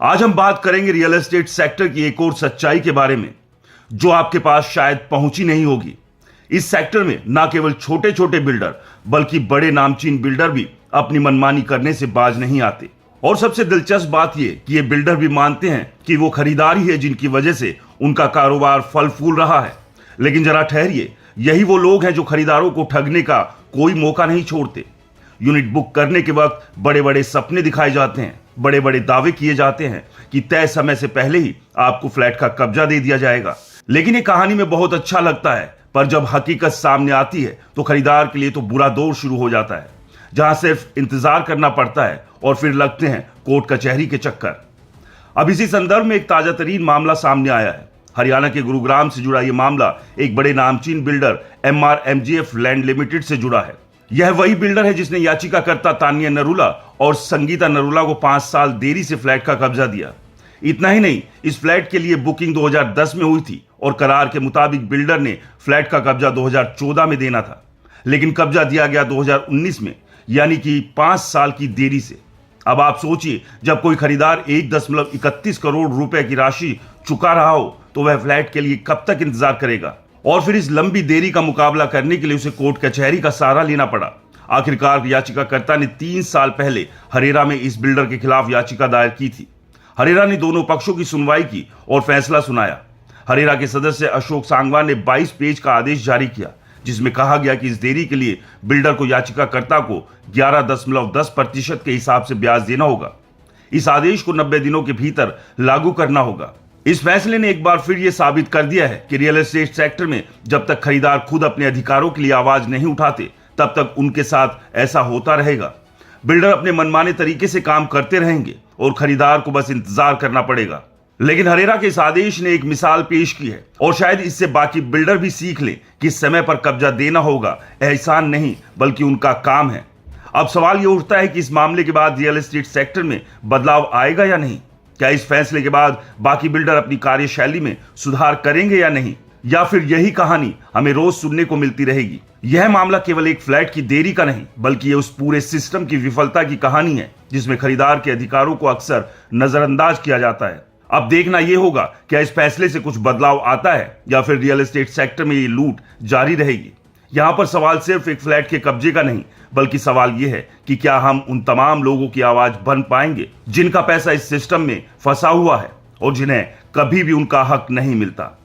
आज हम बात करेंगे रियल एस्टेट सेक्टर की एक और सच्चाई के बारे में जो आपके पास शायद पहुंची नहीं होगी। इस सेक्टर में ना केवल छोटे छोटे बिल्डर बल्कि बड़े नामचीन बिल्डर भी अपनी मनमानी करने से बाज नहीं आते। और सबसे दिलचस्प बात यह कि ये बिल्डर भी मानते हैं कि वो खरीदार ही है जिनकी वजह से उनका कारोबार फल फूल रहा है। लेकिन जरा ठहरिए, यही वो लोग हैं जो खरीदारों को ठगने का कोई मौका नहीं छोड़ते। यूनिट बुक करने के वक्त बड़े बड़े सपने दिखाए जाते हैं, बड़े बड़े दावे किए जाते हैं कि तय समय से पहले ही आपको फ्लैट का कब्जा दे दिया जाएगा। लेकिन ये कहानी में बहुत अच्छा लगता है, पर जब हकीकत सामने आती है तो खरीदार के लिए तो बुरा दौर शुरू हो जाता है, जहां सिर्फ इंतजार करना पड़ता है और फिर लगते हैं कोर्ट कचहरी के चक्कर। अब इसी संदर्भ में एक ताजा तरीन मामला सामने आया है। हरियाणा के गुरुग्राम से जुड़ा यह मामला एक बड़े नामचीन बिल्डर MRMGF लैंड लिमिटेड से जुड़ा है। यह वही बिल्डर है जिसने याचिकाकर्ता तानिया नरूला और संगीता नरूला को 5 साल देरी से फ्लैट का कब्जा दिया। इतना ही नहीं, इस फ्लैट के लिए बुकिंग 2010 में हुई थी और करार के मुताबिक बिल्डर ने फ्लैट का कब्जा 2014 में देना था, लेकिन कब्जा दिया गया 2019 में, यानी कि 5 साल की देरी से। अब आप सोचिए, जब कोई खरीदार 1.31 करोड़ रुपए की राशि चुका रहा हो तो वह फ्लैट के लिए कब तक इंतजार करेगा। और फिर इस लंबी देरी का मुकाबला करने के लिए उसे कोर्ट कचहरी का सहारा लेना पड़ा। आखिरकार याचिकाकर्ता ने 3 साल पहले हरेरा में इस बिल्डर के खिलाफ याचिका दायर की थी। हरेरा ने दोनों पक्षों की सुनवाई की और फैसला सुनाया। हरेरा के सदस्य अशोक सांगवान ने 22 पेज का आदेश जारी किया, जिसमें कहा गया कि इस देरी के लिए बिल्डर को याचिकाकर्ता को 11.10% के हिसाब से ब्याज देना होगा। इस आदेश को 90 दिनों के भीतर लागू करना होगा। इस फैसले ने एक बार फिर यह साबित कर दिया है कि रियल एस्टेट सेक्टर में जब तक खरीदार खुद अपने अधिकारों के लिए आवाज नहीं उठाते, तब तक उनके साथ ऐसा होता रहेगा। बिल्डर अपने मनमाने तरीके से काम करते रहेंगे और खरीदार को बस इंतजार करना पड़ेगा। लेकिन हरेरा के इस आदेश ने एक मिसाल पेश की है और शायद इससे बाकी बिल्डर भी सीख लें कि समय पर कब्जा देना होगा एहसान नहीं बल्कि उनका काम है। अब सवाल यह उठता है कि इस मामले के बाद रियल एस्टेट सेक्टर में बदलाव आएगा या नहीं। क्या इस फैसले के बाद बाकी बिल्डर अपनी कार्यशैली में सुधार करेंगे या नहीं, या फिर यही कहानी हमें रोज सुनने को मिलती रहेगी। यह मामला केवल एक फ्लैट की देरी का नहीं बल्कि यह उस पूरे सिस्टम की विफलता की कहानी है जिसमें खरीदार के अधिकारों को अक्सर नजरअंदाज किया जाता है। अब देखना यह होगा क्या इस फैसले से कुछ बदलाव आता है या फिर रियल एस्टेट सेक्टर में ये लूट जारी रहेगी। यहां पर सवाल सिर्फ एक फ्लैट के कब्जे का नहीं बल्कि सवाल यह है कि क्या हम उन तमाम लोगों की आवाज बन पाएंगे जिनका पैसा इस सिस्टम में फंसा हुआ है और जिन्हें कभी भी उनका हक नहीं मिलता।